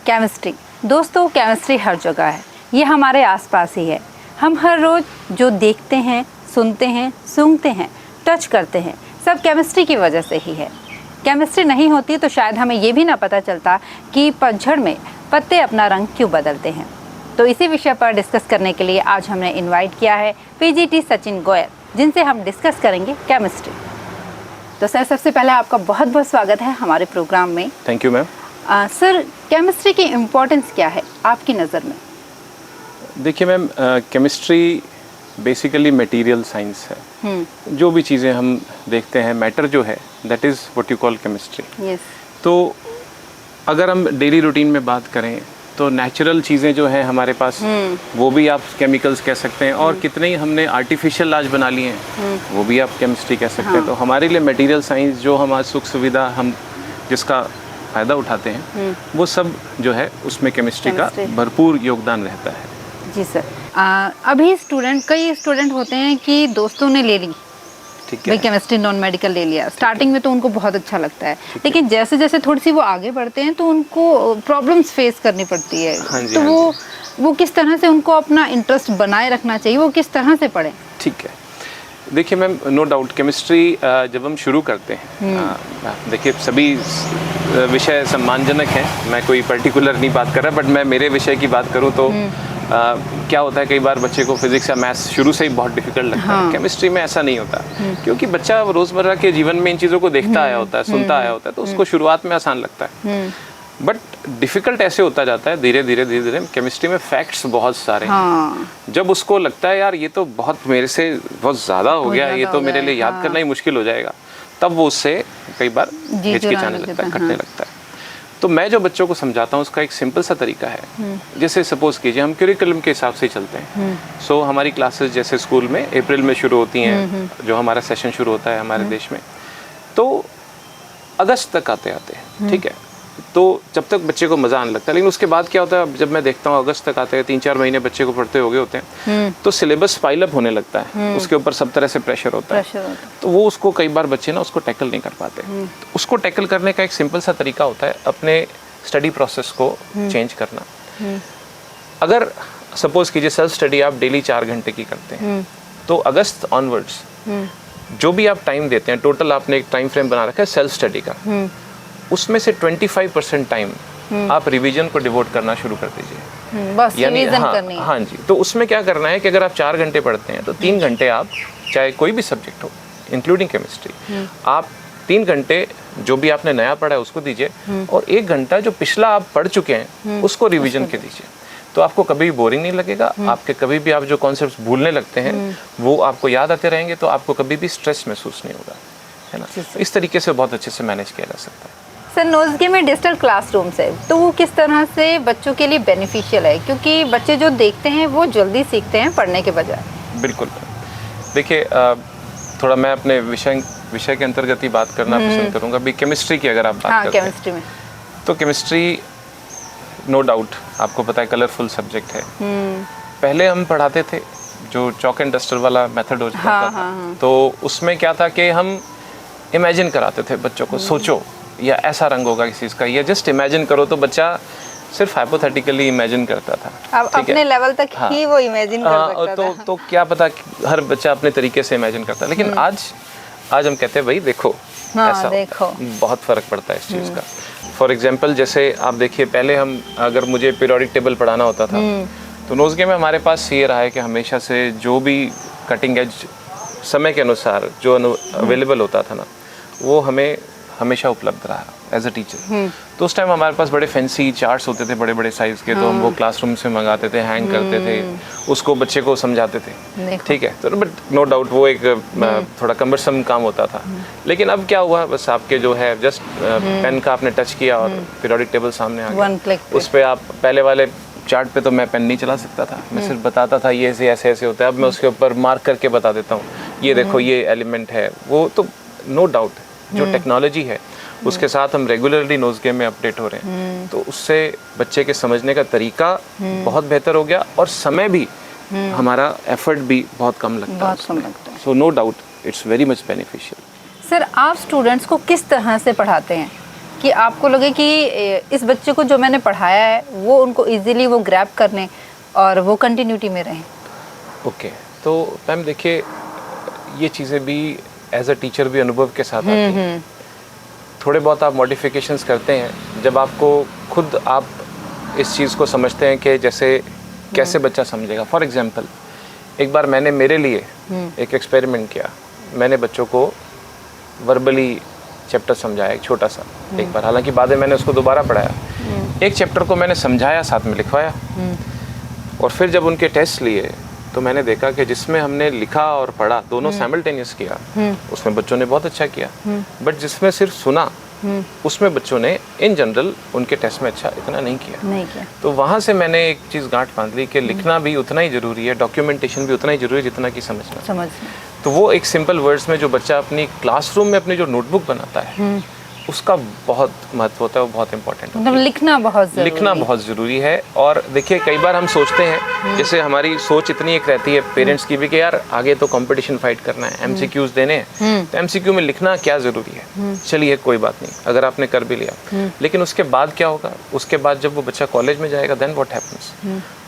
Chemistry. दोस्तों, chemistry हर जगह है, ये हमारे आसपास ही है। हम हर रोज़ जो देखते हैं, सुनते हैं, सूंघते हैं, टच करते हैं, सब केमिस्ट्री की वजह से ही है। केमिस्ट्री नहीं होती तो शायद हमें ये भी ना पता चलता कि पतझड़ में पत्ते अपना रंग क्यों बदलते हैं। तो इसी विषय पर डिस्कस करने के लिए आज हमने इनवाइट किया है पीजीटी सचिन गोयल, जिनसे हम डिस्कस करेंगे केमिस्ट्री। तो सर, सबसे पहले आपका बहुत बहुत स्वागत है हमारे प्रोग्राम में। Thank you ma'am. Sir, chemistry की इम्पोर्टेंस क्या है आपकी नज़र में? देखिए ma'am, chemistry basically material science है। जो भी चीज़ें हम देखते हैं, मैटर जो है, that is what you call chemistry. Yes. तो अगर हम डेली रूटीन में बात करें तो नेचुरल चीज़ें जो हैं हमारे पास, वो भी आप केमिकल्स कह सकते हैं, और कितने ही हमने आर्टिफिशियल आज बना लिए हैं, वो भी आप केमिस्ट्री कह सकते हैं। तो हमारे लिए मटेरियल साइंस, जो हमारी सुख सुविधा हम जिसका फ़ायदा उठाते हैं, वो सब जो है उसमें केमिस्ट्री का भरपूर योगदान रहता है। जी सर। अभी कई स्टूडेंट होते हैं कि दोस्तों ने ले ली, ठीक है, केमिस्ट्री नॉन मेडिकल ले लिया। स्टार्टिंग में तो उनको बहुत अच्छा लगता है, लेकिन जैसे जैसे थोड़ी सी वो आगे बढ़ते हैं तो उनको प्रॉब्लम्स फेस करनी पड़ती है। तो वो किस तरह से उनको अपना इंटरेस्ट बनाए रखना चाहिए, वो किस तरह से पढ़ें? ठीक है, देखिए मैम, नो डाउट केमिस्ट्री जब हम शुरू करते हैं, देखिए सभी विषय सम्मानजनक हैं, मैं कोई पर्टिकुलर नहीं बात कर रहा, बट मैं मेरे विषय की बात करूं तो क्या होता है, कई बार बच्चे को फिजिक्स या मैथ्स शुरू से ही बहुत डिफिकल्ट लगता है। केमिस्ट्री में ऐसा नहीं होता, क्योंकि बच्चा रोज़मर्रा के जीवन में इन चीज़ों को देखता आया होता है, सुनता आया होता है, तो उसको शुरुआत में आसान लगता है। बट डिफ़िकल्ट ऐसे होता जाता है धीरे धीरे। केमिस्ट्री में फैक्ट्स बहुत सारे हैं। जब उसको लगता है यार ये तो बहुत मेरे से बहुत ज़्यादा हो गया, ये तो मेरे लिए याद करना ही मुश्किल हो जाएगा, तब वो उससे कई बार हिचकिचाने लगता है, कटने लगता है। तो मैं जो बच्चों को समझाता हूँ उसका एक सिंपल सा तरीका है। जैसे सपोज कीजिए हम करिकुलम के हिसाब से चलते हैं। सो हमारी क्लासेस जैसे स्कूल में अप्रैल में शुरू होती हैं, जो हमारा सेशन शुरू होता है हमारे देश में, तो अगस्त तक आते हैं, ठीक है। तो जब तक बच्चे को मज़ा आने लगता है, लेकिन उसके बाद क्या होता है, जब मैं देखता हूँ अगस्त तक आते हैं, 3-4 महीने बच्चे को पढ़ते हो गए होते हैं, तो सिलेबस पाइल अप होने लगता है, उसके ऊपर सब तरह से प्रेशर होता है। तो वो उसको कई बार बच्चे ना उसको टैकल नहीं कर पाते। तो उसको टैकल करने का एक सिंपल सा तरीका होता है अपने स्टडी प्रोसेस को चेंज करना। अगर सपोज कीजिए सेल्फ स्टडी आप डेली 4 घंटे की करते हैं, तो अगस्त ऑनवर्ड्स जो भी आप टाइम देते हैं, टोटल आपने एक टाइम फ्रेम बना रखा है सेल्फ स्टडी का, उसमें से 25% टाइम आप रिवीजन को डिवोट करना शुरू कर दीजिए। बस यानी रिवीजन करनी है। हाँ जी। तो उसमें क्या करना है कि अगर आप 4 घंटे पढ़ते हैं तो 3 घंटे आप, चाहे कोई भी सब्जेक्ट हो इंक्लूडिंग केमिस्ट्री, आप 3 घंटे जो भी आपने नया पढ़ा है उसको दीजिए, और 1 घंटा जो पिछला आप पढ़ चुके हैं उसको रिवीजन के दीजिए। तो आपको कभी भी बोरिंग नहीं लगेगा। आपके कभी भी आप जो कॉन्सेप्ट्स भूलने लगते हैं वो आपको याद आते रहेंगे, तो आपको कभी भी स्ट्रेस महसूस नहीं होगा, है ना। इस तरीके से बहुत अच्छे से मैनेज किया जा सकता है। सर, नोज़गे में डिजिटल क्लासरूम्स है, तो वो किस तरह से बच्चों के लिए बेनिफिशियल है? क्योंकि बच्चे जो देखते हैं वो जल्दी सीखते हैं पढ़ने के बजाय। बिल्कुल। देखिए, थोड़ा मैं अपने विषय के अंतर्गत ही बात करना पसंद करूंगा। अभी केमिस्ट्री की अगर आप बात करते हैं, केमिस्ट्री में तो केमिस्ट्री नो डाउट आपको पता है कलरफुल सब्जेक्ट है। पहले हम पढ़ाते थे जो चॉक एंड डस्टर वाला मेथड हो जाता था, तो उसमें क्या था कि हम इमेजिन कराते थे बच्चों को, सोचो या ऐसा रंग होगा किसी चीज़ का, या जस्ट इमेजिन करो। तो बच्चा सिर्फ हाइपोथेटिकली इमेजिन करता था, अब अपने लेवल तक ही वो इमेजिन कर सकता था। तो क्या पता हर बच्चा अपने तरीके से इमेजिन करता है, लेकिन आज हम कहते हैं भाई देखो, ऐसा देखो, बहुत फ़र्क पड़ता है इस चीज़ का। फॉर एग्जाम्पल, जैसे आप देखिए, पहले अगर मुझे पीरियोडिक टेबल पढ़ाना होता था, तो नोज़गे में हमारे पास ये रहा है कि हमेशा से जो भी कटिंग एज समय के अनुसार जो अवेलेबल होता था ना, वो हमें हमेशा उपलब्ध रहा एज अ टीचर। तो उस टाइम हमारे पास बड़े फैंसी चार्ट्स होते थे, बड़े बड़े साइज़ के, तो हम वो क्लासरूम से मंगाते थे, हैंग करते थे, उसको बच्चे को समझाते थे, ठीक है। तो बट नो डाउट वो एक थोड़ा कम्बरसम काम होता था। लेकिन अब क्या हुआ, बस आपके जो है जस्ट पेन का आपने टच किया और पीरियोडिक टेबल सामने आ गया। उस पर आप पहले वाले चार्ट पे तो मैं पेन नहीं चला सकता था, मैं सिर्फ बताता था ये ऐसे ऐसे होता है। अब मैं उसके ऊपर मार्क करके बता देता हूँ, ये देखो ये एलिमेंट है वो। तो नो डाउट जो टेक्नोलॉजी है उसके साथ हम रेगुलरली नोज़गे में अपडेट हो रहे हैं, तो उससे बच्चे के समझने का तरीका बहुत बेहतर हो गया, और समय भी हमारा एफर्ट भी बहुत कम लगता है। So no doubt it's very much beneficial. Sir, आप स्टूडेंट्स को किस तरह से पढ़ाते हैं कि आपको लगे कि इस बच्चे को जो मैंने पढ़ाया है वो उनको इजीली वो ग्रैब करने और वो कंटिन्यूटी में रहें? ओके, तो मैम देखिए, ये चीज़ें भी एज अ टीचर भी अनुभव के साथ आती हैं। थोड़े बहुत आप मॉडिफिकेशंस करते हैं जब आपको खुद आप इस चीज़ को समझते हैं कि जैसे कैसे बच्चा समझेगा। फॉर एग्जांपल, एक बार मैंने मेरे लिए एक एक्सपेरिमेंट किया। मैंने बच्चों को वर्बली चैप्टर समझाया, एक छोटा सा एक बार, हालांकि बाद में मैंने उसको दोबारा पढ़ाया। एक चैप्टर को मैंने समझाया, साथ में लिखवाया, और फिर जब उनके टेस्ट लिए तो मैंने देखा कि जिसमें हमने लिखा और पढ़ा दोनों साइमल्टेनियस किया, उसमें बच्चों ने बहुत अच्छा किया। बट जिसमें सिर्फ सुना, उसमें बच्चों ने इन जनरल उनके टेस्ट में अच्छा इतना नहीं किया। तो वहाँ से मैंने एक चीज़ गांठ बांध ली कि लिखना भी उतना ही ज़रूरी है, डॉक्यूमेंटेशन भी उतना ही ज़रूरी है जितना कि समझना। तो वो एक सिंपल वर्ड्स में जो बच्चा अपनी क्लासरूम में अपनी जो नोटबुक बनाता है, उसका बहुत महत्व होता है, वो बहुत इंपॉर्टेंट होता है। मतलब लिखना बहुत ज़रूरी है। और देखिए, कई बार हम सोचते हैं, जैसे हमारी सोच इतनी एक रहती है पेरेंट्स की भी कि यार आगे तो कंपटीशन फाइट करना है, एमसीक्यूज देने हैं, तो एमसीक्यू में लिखना क्या ज़रूरी है। चलिए कोई बात नहीं, अगर आपने कर भी लिया, लेकिन उसके बाद क्या होगा? उसके बाद जब वो बच्चा कॉलेज में जाएगा, देन व्हाट हैपेंस?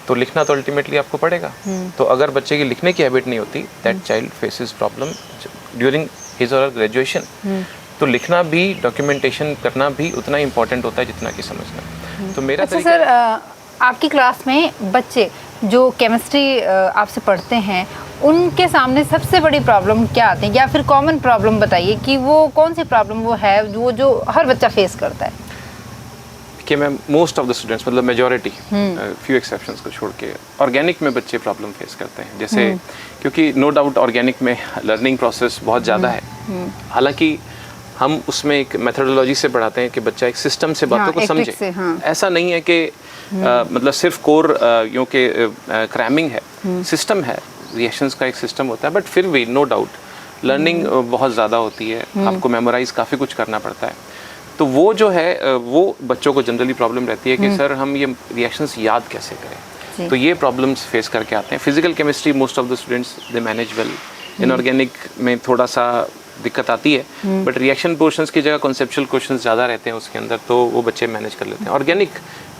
तो लिखना तो अल्टीमेटली आपको पड़ेगा। तो अगर बच्चे की लिखने की हैबिट नहीं होती, that child faces problem during his और ग्रेजुएशन। तो लिखना भी, डॉक्यूमेंटेशन करना भी उतना ही इम्पोर्टेंट होता है जितना कि समझना। तो मेरा अच्छा सर, आपकी क्लास में बच्चे जो केमिस्ट्री आपसे पढ़ते हैं, उनके सामने सबसे बड़ी प्रॉब्लम क्या आती है, या फिर कॉमन प्रॉब्लम बताइए कि वो कौन सी प्रॉब्लम वो है जो हर बच्चा फेस करता है? कि मैं मोस्ट ऑफ द स्टूडेंट्स, मतलब मेजॉरिटी, फ्यू एक्सेप्शंस को छोड़ के, ऑर्गेनिक में बच्चे प्रॉब्लम फेस करते हैं। जैसे क्योंकि नो डाउट ऑर्गेनिक में लर्निंग प्रोसेस बहुत ज़्यादा है। हालांकि हम उसमें एक मेथोडोलॉजी से पढ़ाते हैं कि बच्चा एक सिस्टम से बातों को समझे। ऐसा नहीं है कि मतलब सिर्फ कोर यूँ के क्रैमिंग है, सिस्टम है, रिएक्शंस का एक सिस्टम होता है। बट फिर भी नो डाउट लर्निंग बहुत ज़्यादा होती है, आपको मेमोराइज काफ़ी कुछ करना पड़ता है। तो वो जो है वो बच्चों को जनरली प्रॉब्लम रहती है कि सर हम ये रिएक्शंस याद कैसे करें। तो ये प्रॉब्लम्स फेस करके आते हैं। Physical chemistry most of the students they manage well. Inorganic में थोड़ा सा दिक्कत आती है, बट रिएक्शन पोर्शंस की जगह कॉन्सेप्चुअल क्वेश्चंस ज़्यादा रहते हैं उसके अंदर, तो वो बच्चे मैनेज कर लेते हैं। ऑर्गेनिक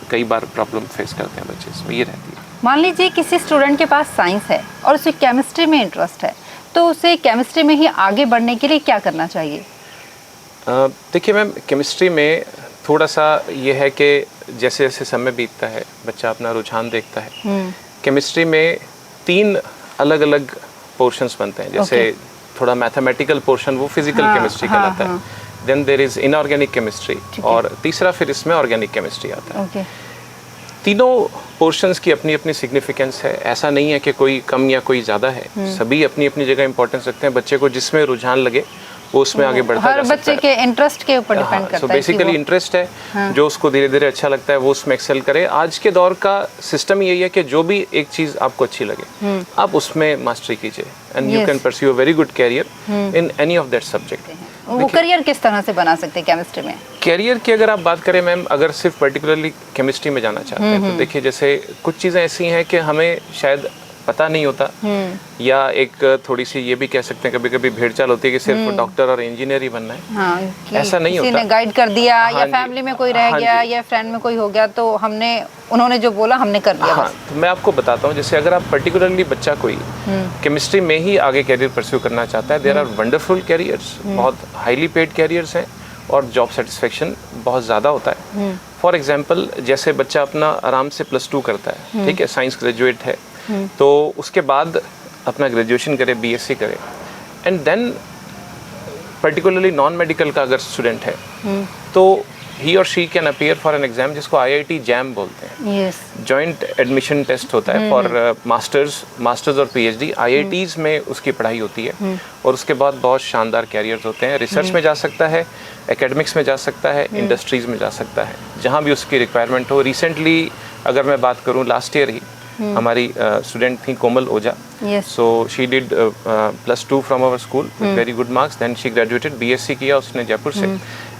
कई बार प्रॉब्लम फेस करते हैं बच्चे, इसमें ये रहती है। मान लीजिए किसी स्टूडेंट के पास साइंस है और उसे केमिस्ट्री में इंटरेस्ट है, तो उसे केमिस्ट्री में ही आगे बढ़ने के लिए क्या करना चाहिए? देखिए मैम, केमिस्ट्री में थोड़ा सा ये है कि जैसे जैसे समय बीतता है, बच्चा अपना रुझान देखता है। केमिस्ट्री में 3 अलग अलग पोर्शंस बनते हैं। जैसे थोड़ा मैथमेटिकल पोर्शन वो फिजिकल केमिस्ट्री कहलाता है, then there is inorganic chemistry, और तीसरा फिर इसमें ऑर्गेनिक केमिस्ट्री आता है। तीनों पोर्शंस की अपनी अपनी सिग्निफिकेंस है। ऐसा नहीं है कि कोई कम या कोई ज़्यादा है, सभी अपनी अपनी जगह इंपॉर्टेंस रखते हैं। बच्चे को जिसमें रुझान लगे वो उसमें आगे बढ़ता हर बच्चे के इंटरेस्ट के ऊपर डिपेंड करता है। सो बेसिकली इंटरेस्ट है, जो उसको धीरे धीरे अच्छा लगता है वो उसमें एक्सेल करे। आज के दौर का सिस्टम यही है कि जो भी एक चीज़ आपको अच्छी लगे आप उसमें मास्टरी कीजिए, and you can pursue a very good career in any of that subject. वो करियर किस तरह से बना सकते हैं केमिस्ट्री में? कैरियर की अगर आप बात करें मैम, अगर सिर्फ पर्टिकुलरली केमिस्ट्री में जाना चाहते हैं तो देखिए, जैसे कुछ चीज़ें ऐसी हैं कि हमें शायद पता नहीं होता, या एक थोड़ी सी ये भी कह सकते हैं कभी कभी भेड़चाल होती है कि सिर्फ डॉक्टर और इंजीनियर ही बनना है। ऐसा नहीं होता। किसी ने गाइड कर दिया, या फैमिली में कोई रह गया, या फ्रेंड में कोई हो गया, तो उन्होंने जो बोला हमने कर लिया। तो मैं आपको बताता हूँ, जैसे अगर आप पर्टिकुलरली बच्चा कोई केमिस्ट्री में ही आगे कैरियर परस्यू करना चाहता है, देयर आर वंडरफुल कैरियर्स, बहुत हाईली पेड कैरियर्स हैं, और जॉब सेटिस्फेक्शन बहुत ज़्यादा होता है। फॉर एग्जाम्पल, जैसे बच्चा अपना आराम से +2 करता है, ठीक है, साइंस ग्रेजुएट है, तो उसके बाद अपना ग्रेजुएशन करे, बीएससी करे, and then particularly non medical का अगर स्टूडेंट है तो he or she can appear for an exam जिसको IIT जैम बोलते हैं। जॉइंट एडमिशन टेस्ट होता है फॉर मास्टर्स और PhD। IITs में उसकी पढ़ाई होती है, और उसके बाद बहुत शानदार कैरियर्स होते हैं। रिसर्च में जा सकता है, एकेडमिक्स में जा सकता है, इंडस्ट्रीज़ में जा सकता है, जहाँ भी उसकी रिक्वायरमेंट हो। रिसेंटली अगर मैं बात करूँ, लास्ट ईयर ही हमारी स्टूडेंट थी Komal Ojha, so she did +2 from our school with very good marks, then she graduated, BSc किया उसने जयपुर से,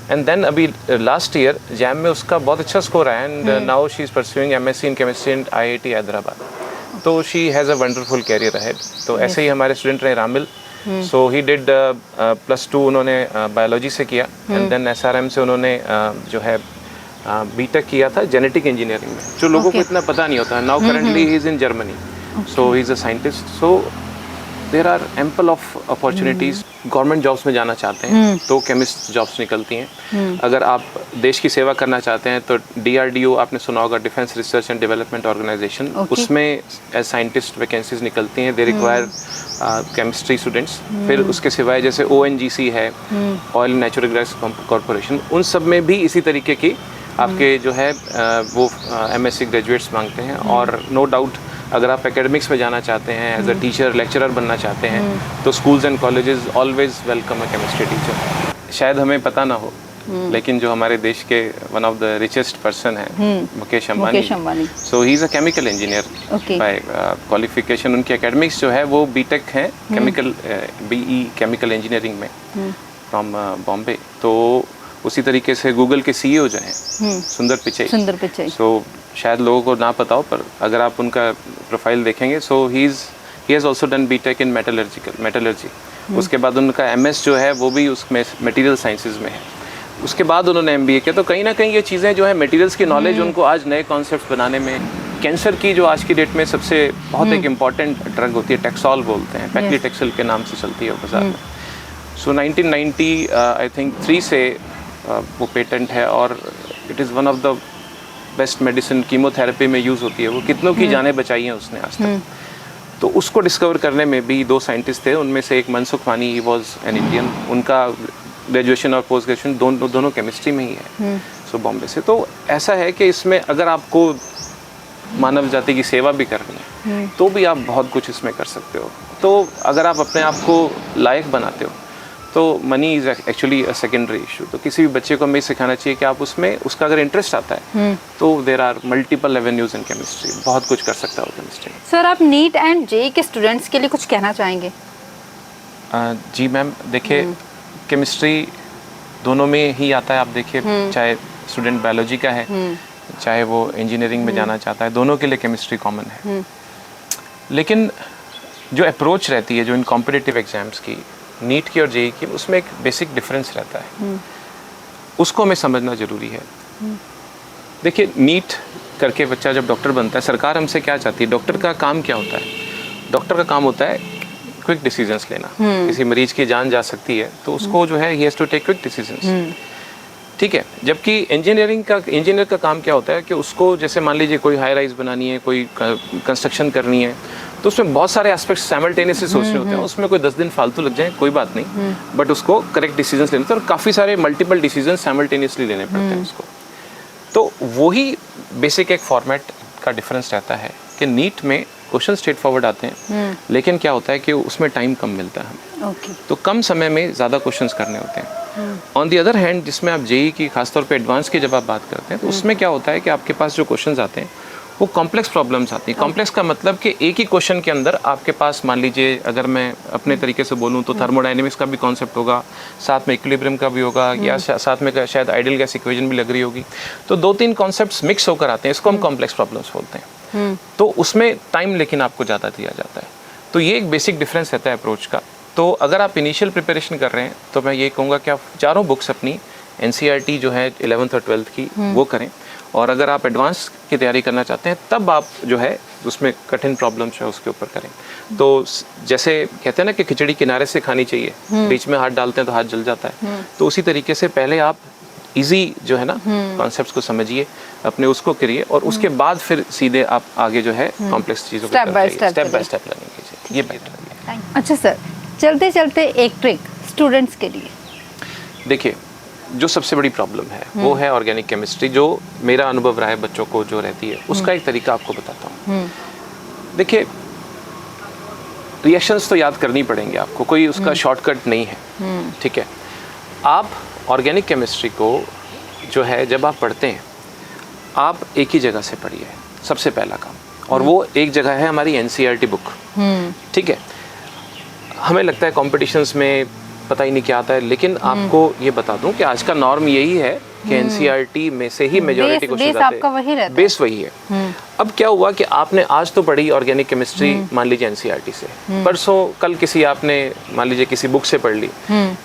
एंड देन अभी लास्ट ईयर जैम में उसका बहुत अच्छा स्कोर आया, and now she is pursuing MSc in chemistry in IIT Hyderabad. तो she has a wonderful career ahead. तो ऐसे ही हमारे स्टूडेंट रहे रामिल, सो ही डिड +2 उन्होंने बायोलॉजी से किया एंड देन SRM से उन्होंने जो है बीटेक किया था जेनेटिक इंजीनियरिंग में, जो लोगों को इतना पता नहीं होता। Now currently he is in Germany, so he is a scientist. So there are ample of opportunities. Government jobs में जाना चाहते हैं तो केमिस्ट जॉब्स निकलती हैं। अगर आप देश की सेवा करना चाहते हैं तो DRDO आपने सुना होगा, defence research and development organisation, उसमें एज साइंटिस्ट वैकेंसीज निकलती हैं। They require chemistry students. फिर उसके सिवाय जैसे ONGC है, ऑयल नेचुरल गैस कॉरपोरेशन, उन सब में भी इसी तरीके की आपके जो है वो MSc ग्रेजुएट्स मांगते हैं। और नो डाउट अगर आप एकेडमिक्स में जाना चाहते हैं, एज अ टीचर लेक्चरर बनना चाहते हैं, तो schools and colleges always welcome a chemistry teacher. शायद हमें पता ना हो, लेकिन जो हमारे देश के one of the richest person है Mukesh Ambani, so he is a chemical engineer by qualification. उनकी एकेडमिक्स जो है वो बीटेक है केमिकल BE केमिकल इंजीनियरिंग में फ्रॉम बॉम्बे। तो उसी तरीके से गूगल के CEO जो हैं सुंदर पिचाई, सो शायद लोगों को ना पता हो, पर अगर आप उनका प्रोफाइल देखेंगे, so he has also done BTech in metallurgy. उसके बाद उनका MS जो है वो भी उसमें मटेरियल साइंसेज में है। उसके बाद उन्होंने MBA किया। तो कहीं ना कहीं ये चीज़ें जो है मटेरियल्स की नॉलेज उनको आज नए कॉन्सेप्ट बनाने में, कैंसर की जो आज की डेट में सबसे बहुत एक इम्पॉर्टेंट ड्रग होती है, टैक्सोल बोलते हैं, पैक्लीटेक्सेल के नाम से चलती है बाजार में। सो 1990 आई थिंक 3 से वो पेटेंट है और it is one of the best medicine. Chemotherapy में यूज़ होती है वो। कितनों की जानें बचाई हैं उसने आज तक। तो उसको डिस्कवर करने में भी 2 साइंटिस्ट थे, उनमें से एक मनसुख मानी, ही वॉज एन इंडियन। उनका ग्रेजुएशन और पोस्ट ग्रेजुएशन दोनों केमिस्ट्री में ही है, सो बॉम्बे से। तो ऐसा है कि इसमें अगर आपको मानव जाति की सेवा भी करनी है तो भी आप बहुत कुछ इसमें कर सकते हो। तो अगर आप अपने आप को लायक बनाते हो तो money is actually a secondary issue. तो किसी भी बच्चे को हमें सिखाना चाहिए कि आप उसमें उसका अगर इंटरेस्ट आता है तो there are multiple avenues in chemistry, बहुत कुछ कर सकता है वो केमिस्ट्री में। सर, आप नीट एंड JEE के स्टूडेंट्स के लिए कुछ कहना चाहेंगे? जी मैम, देखिए केमिस्ट्री दोनों में ही आता है। आप देखिए चाहे स्टूडेंट बायोलॉजी का है, चाहे वो इंजीनियरिंग में जाना चाहता है, दोनों के लिए केमिस्ट्री कॉमन है। लेकिन जो अप्रोच रहती है जो इन कॉम्पिटिटिव एग्जाम्स की, नीट की और JEE की, उसमें एक बेसिक डिफरेंस रहता है। उसको हमें समझना ज़रूरी है। देखिए नीट करके बच्चा जब डॉक्टर बनता है, सरकार हमसे क्या चाहती है? डॉक्टर का काम क्या होता है? डॉक्टर का काम होता है क्विक डिसीजंस लेना। किसी मरीज की जान जा सकती है तो उसको जो है he has to take quick decisions, ठीक है। जबकि इंजीनियर का काम क्या होता है कि उसको, जैसे मान लीजिए कोई हाई राइज बनानी है, कोई कंस्ट्रक्शन करनी है, तो उसमें बहुत सारे एस्पेक्ट्स साइमल्टेनियसली सोचने होते हैं। उसमें कोई 10 दिन फालतू लग जाए कोई बात नहीं, बट उसको करेक्ट डिसीजंस लेने होते हैं और काफ़ी सारे मल्टीपल डिसीजंस साइमल्टेनियसली लेने पड़ते हैं उसको। तो वही बेसिक एक फॉर्मेट का डिफरेंस रहता है कि नीट में क्वेश्चन स्ट्रेट फॉरवर्ड आते हैं, लेकिन क्या होता है कि उसमें टाइम कम मिलता है हमें। तो कम समय में ज़्यादा क्वेश्चंस करने होते हैं। ऑन दी अदर हैंड, जिसमें आप JEE की खासतौर पे एडवांस की जब आप बात करते हैं, तो उसमें क्या होता है कि आपके पास जो क्वेश्चंस आते हैं वो कॉम्प्लेक्स प्रॉब्लम्स आती हैं। कॉम्प्लेक्स का मतलब कि एक ही क्वेश्चन के अंदर आपके पास, मान लीजिए अगर मैं अपने तरीके से बोलूँ तो थर्मोडायनेमिक्स का भी कॉन्सेप्ट होगा, साथ में इक्विलिब्रियम का भी होगा, या साथ में शायद आइडियल गैस इक्वेशन भी लग रही होगी। तो 2-3 कॉन्सेप्ट्स मिक्स होकर आते हैं, इसको हम कॉम्प्लेक्स प्रॉब्लम्स बोलते हैं। तो उसमें टाइम लेकिन आपको ज़्यादा दिया जाता है। तो ये एक बेसिक डिफरेंस रहता है अप्रोच का। तो अगर आप इनिशियल प्रिपरेशन कर रहे हैं तो मैं ये कहूँगा कि आप चारों बुक्स अपनी NCERT जो है 11th और 12th की वो करें, और अगर आप एडवांस की तैयारी करना चाहते हैं तब आप जो है उसमें कठिन प्रॉब्लम्स है उसके ऊपर करें। तो जैसे कहते हैं ना कि खिचड़ी किनारे से खानी चाहिए, बीच में हाथ डालते हैं तो हाथ जल जाता है। तो उसी तरीके से पहले आप इजी जो है ना कॉन्सेप्ट्स को समझिए, अपने उसको करिए, और उसके बाद फिर सीधे आप आगे जो है कॉम्प्लेक्स चीज़ों को स्टेप बाय स्टेप लर्निंग कीजिए। ये बेटर है। अच्छा सर, चलते चलते एक ट्रिक स्टूडेंट्स के लिए। देखिए, जो सबसे बड़ी प्रॉब्लम है वो है ऑर्गेनिक केमिस्ट्री। जो मेरा अनुभव रहा है बच्चों को जो रहती है, उसका एक तरीका आपको बताता हूँ। देखिए, रिएक्शंस तो याद करनी पड़ेंगे आपको, कोई उसका शॉर्टकट नहीं है, ठीक है। आप ऑर्गेनिक केमिस्ट्री को जो है जब आप पढ़ते हैं, आप एक ही जगह से पढ़िए, सबसे पहला काम, और वो एक जगह है हमारी NCERT बुक, ठीक है। हमें लगता है कॉम्पिटिशन्स में पता ही नहीं क्या आता है, लेकिन आपको ये बता दूं कि आज का नॉर्म यही है कि एनसीईआरटी में से ही मेजॉरिटी क्वेश्चन बेस आते आपका वही रहता है। बेस वही है। अब क्या हुआ कि आपने आज तो पढ़ी ऑर्गेनिक केमिस्ट्री मान लीजिए एनसीईआरटी से, परसों कल किसी आपने मान लीजिए किसी बुक से पढ़ ली,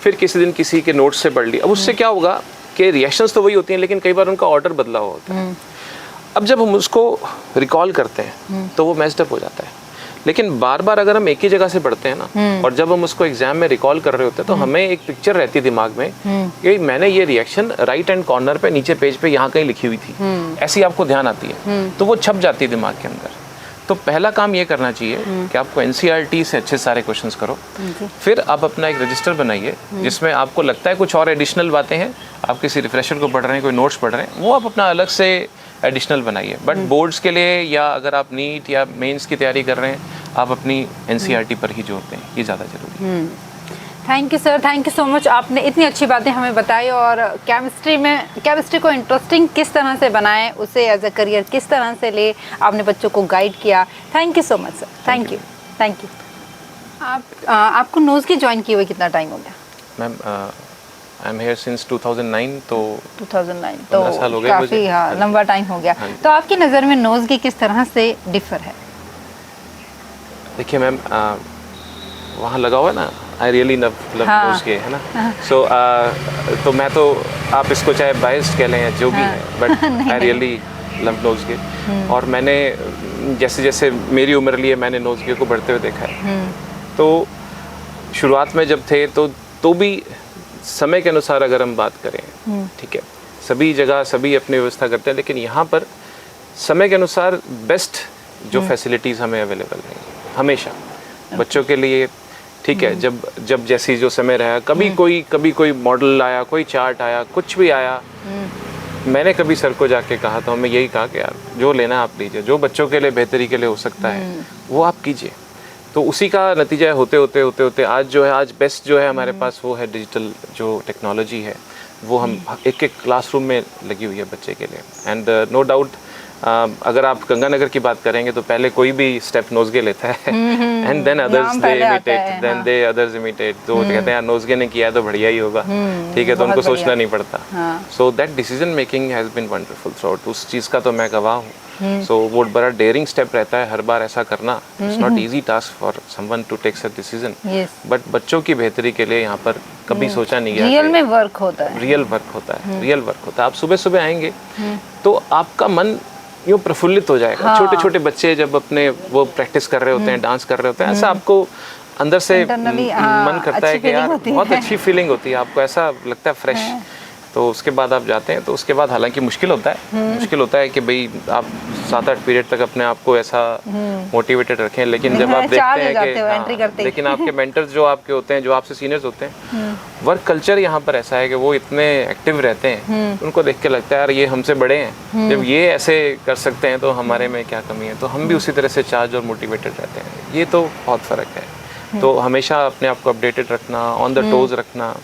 फिर किसी दिन किसी के नोट्स से पढ़ ली। अब उससे क्या होगा कि रिएक्शंस तो वही होती हैं, लेकिन कई बार उनका ऑर्डर बदला हुआ होता है। अब जब हम उसको रिकॉल करते हैं तो वो मैस्ड अप हो जाता है। लेकिन बार बार अगर हम एक ही जगह से पढ़ते हैं ना, और जब हम उसको एग्जाम में रिकॉल कर रहे होते हैं तो हमें एक पिक्चर रहती है दिमाग में कि मैंने ये रिएक्शन राइट हैंड कॉर्नर पे नीचे पेज पे यहाँ कहीं लिखी हुई थी, ऐसी आपको ध्यान आती है, तो वो छप जाती है दिमाग के अंदर। तो पहला काम ये करना चाहिए कि आपको एनसीईआरटी से अच्छे सारे क्वेश्चंस करो, फिर आप अपना एक रजिस्टर बनाइए जिसमें आपको लगता है कुछ और एडिशनल बातें हैं, आप किसी रिफ्रेशर को पढ़ रहे हैं, कोई नोट्स पढ़ रहे हैं, वो आप अपना अलग से एडिशनल बनाइए। बट बोर्ड्स के लिए या अगर आप नीट या मेंस की तैयारी कर रहे हैं, आप अपनी एनसीईआरटी पर ही जोर दें, ये ज़्यादा जरूरी है। Thank you sir, thank you so much. आपने इतनी अच्छी बातें हमें बताई, और केमिस्ट्री को इंटरेस्टिंग किस तरह से बनाएं, उसे एज अ करियर किस तरह से ले, आपने बच्चों को गाइड किया। Thank you so much sir, thank you. आपको नोज़ की ज्वाइन किए हुए कितना टाइम हो गया? Ma'am I am here since 2009, तो 2009 तो 15 साल हो गए काफ़ी, मुझे। हाँ, लंबा टाइम हो गया। तो आपकी नज़र में नोज़ की किस तरह से डिफर है? देखिए मैम, वहाँ लगा हुआ है ना, आई रियली लव नोज़ के, है ना। सो तो मैं तो, आप इसको चाहे बायस्ड कह लें या जो भी है, बट आई रियली लव नोज़ के। और मैंने जैसे जैसे मेरी उम्र लिए मैंने नोज़ के को बढ़ते हुए देखा है। तो शुरुआत में जब थे तो भी समय के अनुसार अगर हम बात करें, ठीक है, सभी जगह सभी अपनी व्यवस्था करते हैं, लेकिन यहाँ पर समय के अनुसार बेस्ट जो फैसिलिटीज़ हमें अवेलेबल रहेंगी हमेशा बच्चों के लिए, ठीक है। जब जैसी जो समय रहा, कभी कोई मॉडल आया, कोई चार्ट आया, कुछ भी आया, मैंने कभी सर को जाके कहा, तो हमें यही कहा कि यार जो लेना है आप लीजिए, जो बच्चों के लिए बेहतरी के लिए हो सकता है वो आप कीजिए। तो उसी का नतीजा होते होते आज जो है, आज बेस्ट जो है हमारे पास वो है डिजिटल जो टेक्नोलॉजी है, वो हम एक क्लासरूम में लगी हुई है बच्चे के लिए। एंड नो डाउट अगर आप गंगानगर की बात करेंगे तो पहले कोई भी स्टेप नोज़गे लेता है, and then others they imitate, then they others imitate. तो वो कहते हैं यार नोज़गे ने किया है तो बढ़िया ही होगा, ठीक है, तो उनको सोचना नहीं पड़ता। So that decision making has been wonderful throughout, उस चीज़ का तो मैं गवाह हूँ। सो वो बड़ा डेयरिंग स्टेप रहता है हर बार ऐसा करना। It's not easy task for someone to take such decision, but बच्चों की बेहतरी के लिए यहाँ पर कभी सोचा नहीं गया। रियल में वर्क होता है, रियल वर्क होता है। आप सुबह सुबह आएंगे तो आपका मन यूँ प्रफुल्लित हो जाएगा। छोटे छोटे बच्चे जब अपने वो प्रैक्टिस कर रहे होते हैं, डांस कर रहे होते हैं, ऐसा आपको अंदर से मन करता है कि यार बहुत अच्छी फीलिंग होती है, आपको ऐसा लगता है फ्रेश। तो उसके बाद आप जाते हैं, तो उसके बाद हालांकि मुश्किल होता है कि भाई आप 7-8 पीरियड तक अपने आप को ऐसा मोटिवेटेड रखें, लेकिन जब आप देखते हैं कि लेकिन आपके मेंटर्स जो आपके होते हैं, जो आपसे सीनियर्स होते हैं, वर्क कल्चर यहाँ पर ऐसा है कि वो इतने एक्टिव रहते हैं, उनको देख के लगता है यार ये हमसे बड़े हैं, जब ये ऐसे कर सकते हैं तो हमारे में क्या कमी है। तो हम भी उसी तरह से चार्ज और मोटिवेटेड रहते हैं। ये तो बहुत फ़र्क है। तो हमेशा अपने आप को अपडेटेड रखना, ऑन द टोज रखना,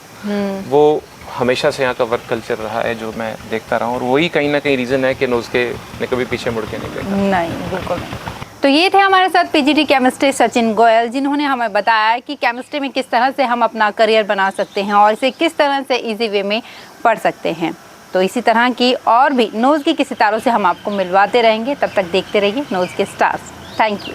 वो हमेशा से यहाँ का वर्क कल्चर रहा है जो मैं देखता रहा हूँ, और वही कहीं ना कहीं रीज़न है कि नोज़गे ने कभी पीछे मुड़ के नहीं देखा। नहीं, बिल्कुल नहीं। तो ये थे हमारे साथ पीजीटी केमिस्ट्री सचिन गोयल, जिन्होंने हमें बताया कि केमिस्ट्री में किस तरह से हम अपना करियर बना सकते हैं और इसे किस तरह से इजी वे में पढ़ सकते हैं। तो इसी तरह की और भी नोज़गे की सितारों से हम आपको मिलवाते रहेंगे। तब तक देखते रहिए नोज़गे स्टार्स। Thank you.